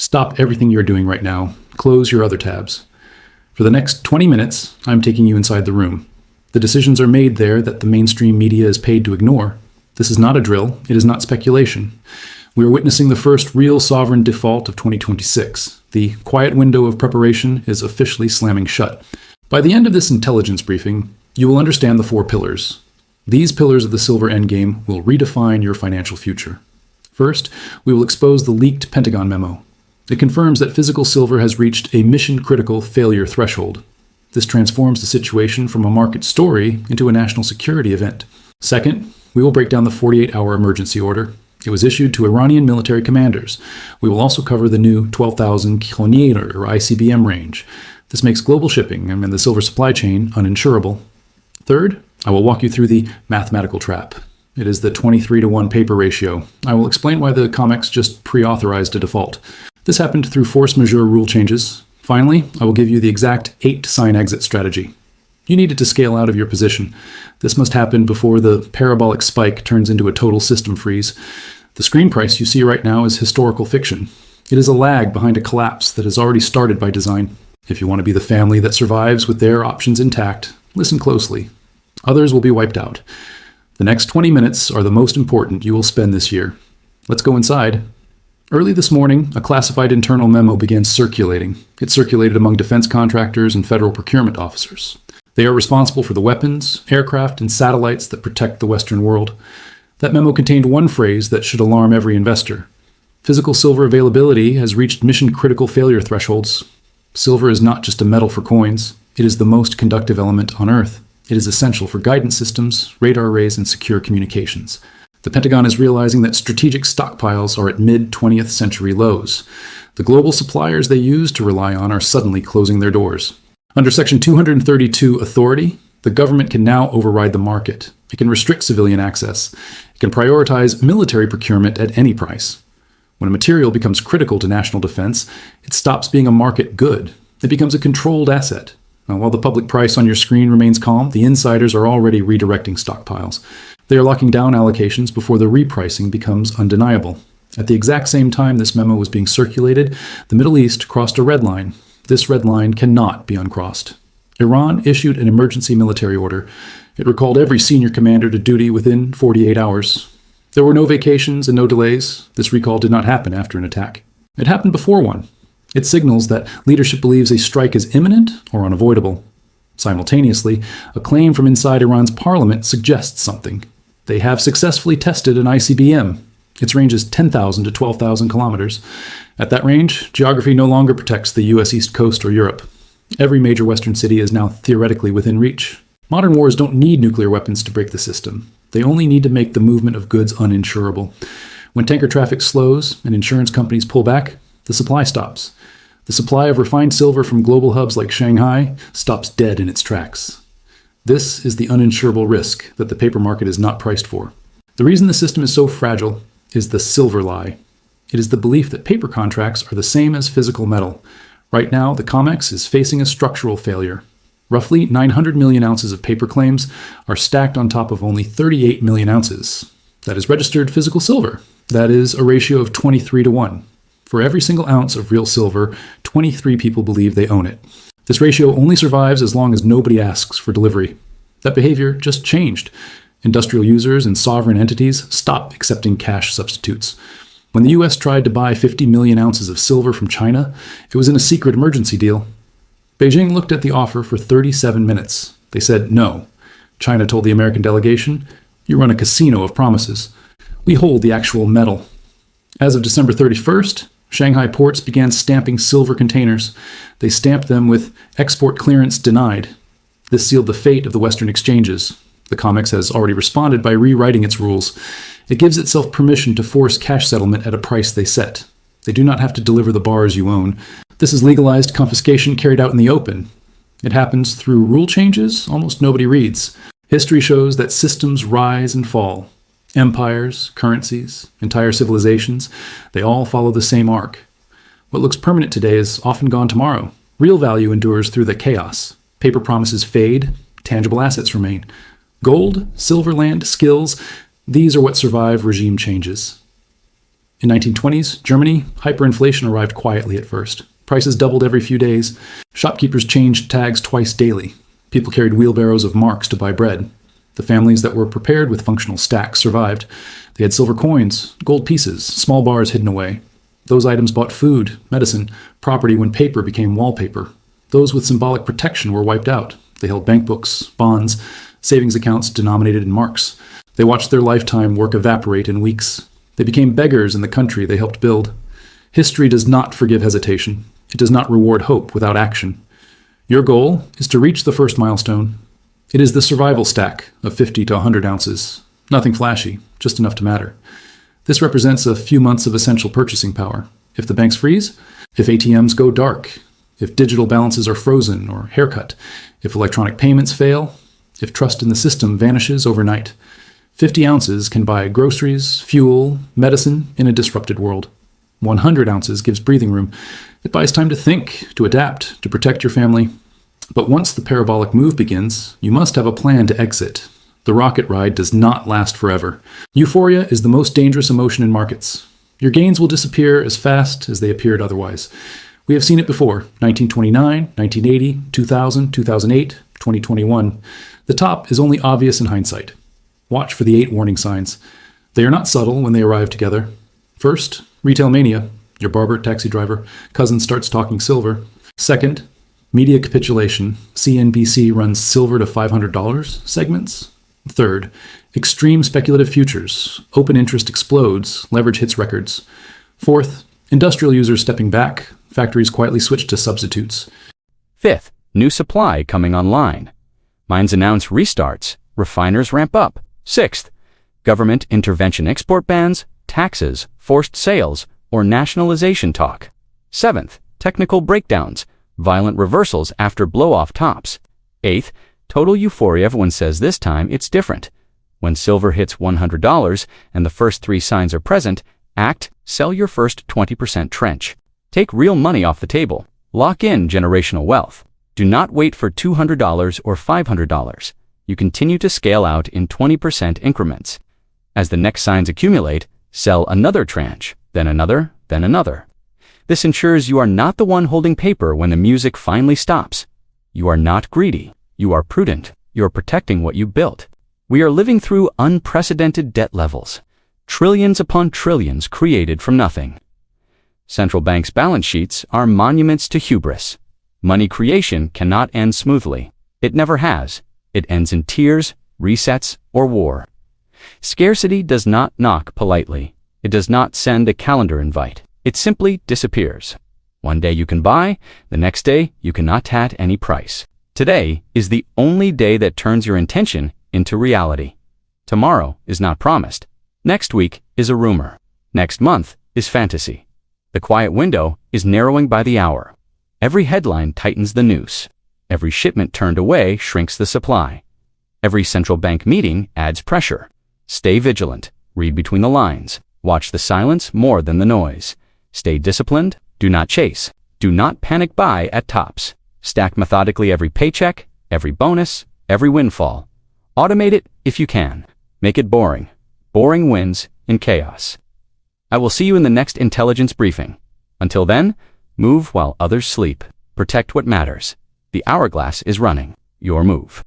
Stop everything you're doing right now. Close your other tabs. For the next 20 minutes, I'm taking you inside the room. The decisions are made there that the mainstream media is paid to ignore. This is not a drill. It is not speculation. We are witnessing the first real sovereign default of 2026. The quiet window of preparation is officially slamming shut. By the end of this intelligence briefing, you will understand the 4 pillars. These pillars of the silver endgame will redefine your financial future. First, we will expose the leaked Pentagon memo. It confirms that physical silver has reached a mission-critical failure threshold. This transforms the situation from a market story into a national security event. Second, we will break down the 48-hour emergency order. It was issued to Iranian military commanders. We will also cover the new 12,000 km or ICBM range. This makes global shipping and the silver supply chain uninsurable. Third, I will walk you through the mathematical trap. It is the 23-to-1 paper ratio. I will explain why the COMEX just pre-authorized a default. This happened through force majeure rule changes. Finally, I will give you the exact 8-sign exit strategy. You need it to scale out of your position. This must happen before the parabolic spike turns into a total system freeze. The screen price you see right now is historical fiction. It is a lag behind a collapse that has already started by design. If you want to be the family that survives with their options intact, listen closely. Others will be wiped out. The next 20 minutes are the most important you will spend this year. Let's go inside. Early this morning, a classified internal memo began circulating. It circulated among defense contractors and federal procurement officers. They are responsible for the weapons, aircraft, and satellites that protect the Western world. That memo contained one phrase that should alarm every investor. Physical silver availability has reached mission-critical failure thresholds. Silver is not just a metal for coins. It is the most conductive element on Earth. It is essential for guidance systems, radar arrays, and secure communications. The Pentagon is realizing that strategic stockpiles are at mid-20th century lows. The global suppliers they used to rely on are suddenly closing their doors. Under Section 232 authority, the government can now override the market. It can restrict civilian access. It can prioritize military procurement at any price. When a material becomes critical to national defense, it stops being a market good. It becomes a controlled asset. Now, while the public price on your screen remains calm, the insiders are already redirecting stockpiles. They are locking down allocations before the repricing becomes undeniable. At the exact same time this memo was being circulated, the Middle East crossed a red line. This red line cannot be uncrossed. Iran issued an emergency military order. It recalled every senior commander to duty within 48 hours. There were no vacations and no delays. This recall did not happen after an attack. It happened before one. It signals that leadership believes a strike is imminent or unavoidable. Simultaneously, a claim from inside Iran's parliament suggests something. They have successfully tested an ICBM. Its range is 10,000 to 12,000 kilometers. At that range, geography no longer protects the US East Coast or Europe. Every major Western city is now theoretically within reach. Modern wars don't need nuclear weapons to break the system. They only need to make the movement of goods uninsurable. When tanker traffic slows and insurance companies pull back, the supply stops. The supply of refined silver from global hubs like Shanghai stops dead in its tracks. This is the uninsurable risk that the paper market is not priced for. The reason the system is so fragile is the silver lie. It is the belief that paper contracts are the same as physical metal. Right now, the COMEX is facing a structural failure. Roughly 900 million ounces of paper claims are stacked on top of only 38 million ounces. That is registered physical silver. That is a ratio of 23-to-1. For every single ounce of real silver, 23 people believe they own it. This ratio only survives as long as nobody asks for delivery. That behavior just changed. Industrial users and sovereign entities stopped accepting cash substitutes. When the US tried to buy 50 million ounces of silver from China, it was in a secret emergency deal. Beijing looked at the offer for 37 minutes. They said no. China told the American delegation, "You run a casino of promises. We hold the actual metal." As of December 31st, Shanghai ports began stamping silver containers. They stamped them with export clearance denied. This sealed the fate of the Western exchanges. The COMEX has already responded by rewriting its rules. It gives itself permission to force cash settlement at a price they set. They do not have to deliver the bars you own. This is legalized confiscation carried out in the open. It happens through rule changes almost nobody reads. History shows that systems rise and fall. Empires, currencies, entire civilizations, they all follow the same arc. What looks permanent today is often gone tomorrow. Real value endures through the chaos. Paper promises fade, tangible assets remain. Gold, silver land, skills, these are what survive regime changes. In 1920s, Germany, hyperinflation arrived quietly at first. Prices doubled every few days. Shopkeepers changed tags twice daily. People carried wheelbarrows of marks to buy bread. The families that were prepared with functional stacks survived. They had silver coins, gold pieces, small bars hidden away. Those items bought food, medicine, property when paper became wallpaper. Those with symbolic protection were wiped out. They held bank books, bonds, savings accounts denominated in marks. They watched their lifetime work evaporate in weeks. They became beggars in the country they helped build. History does not forgive hesitation. It does not reward hope without action. Your goal is to reach the first milestone. It is the survival stack of 50 to 100 ounces. Nothing flashy, just enough to matter. This represents a few months of essential purchasing power. If the banks freeze, if ATMs go dark, if digital balances are frozen or haircut, if electronic payments fail, if trust in the system vanishes overnight, 50 ounces can buy groceries, fuel, medicine in a disrupted world. 100 ounces gives breathing room. It buys time to think, to adapt, to protect your family. But once the parabolic move begins, you must have a plan to exit. The rocket ride does not last forever. Euphoria is the most dangerous emotion in markets. Your gains will disappear as fast as they appeared otherwise. We have seen it before, 1929, 1980, 2000, 2008, 2021. The top is only obvious in hindsight. Watch for the 8 warning signs. They are not subtle when they arrive together. First, retail mania. Your barber, taxi driver, cousin starts talking silver. Second, media capitulation. CNBC runs silver to $500 segments. Third, extreme speculative futures. Open interest explodes. Leverage hits records. Fourth, industrial users stepping back. Factories quietly switch to substitutes. Fifth, new supply coming online. Mines announce restarts. Refiners ramp up. Sixth, government intervention, export bans, taxes, forced sales, or nationalization talk. Seventh, technical breakdowns, violent reversals after blow-off tops. Eighth, total euphoria. Everyone says this time it's different. When silver hits $100 and the first 3 signs are present, act, sell your first 20% trench. Take real money off the table. Lock in generational wealth. Do not wait for $200 or $500. You continue to scale out in 20% increments. As the next signs accumulate, sell another tranche, then another, then another. This ensures you are not the one holding paper when the music finally stops. You are not greedy. You are prudent. You are protecting what you built. We are living through unprecedented debt levels. Trillions upon trillions created from nothing. Central banks' balance sheets are monuments to hubris. Money creation cannot end smoothly. It never has. It ends in tears, resets, or war. Scarcity does not knock politely. It does not send a calendar invite. It simply disappears. One day you can buy, the next day you cannot at any price. Today is the only day that turns your intention into reality. Tomorrow is not promised. Next week is a rumor. Next month is fantasy. The quiet window is narrowing by the hour. Every headline tightens the noose. Every shipment turned away shrinks the supply. Every central bank meeting adds pressure. Stay vigilant. Read between the lines. Watch the silence more than the noise. Stay disciplined. Do not chase. Do not panic buy at tops. Stack methodically every paycheck, every bonus, every windfall. Automate it if you can. Make it boring. Boring wins in chaos. I will see you in the next intelligence briefing. Until then, move while others sleep. Protect what matters. The hourglass is running. Your move.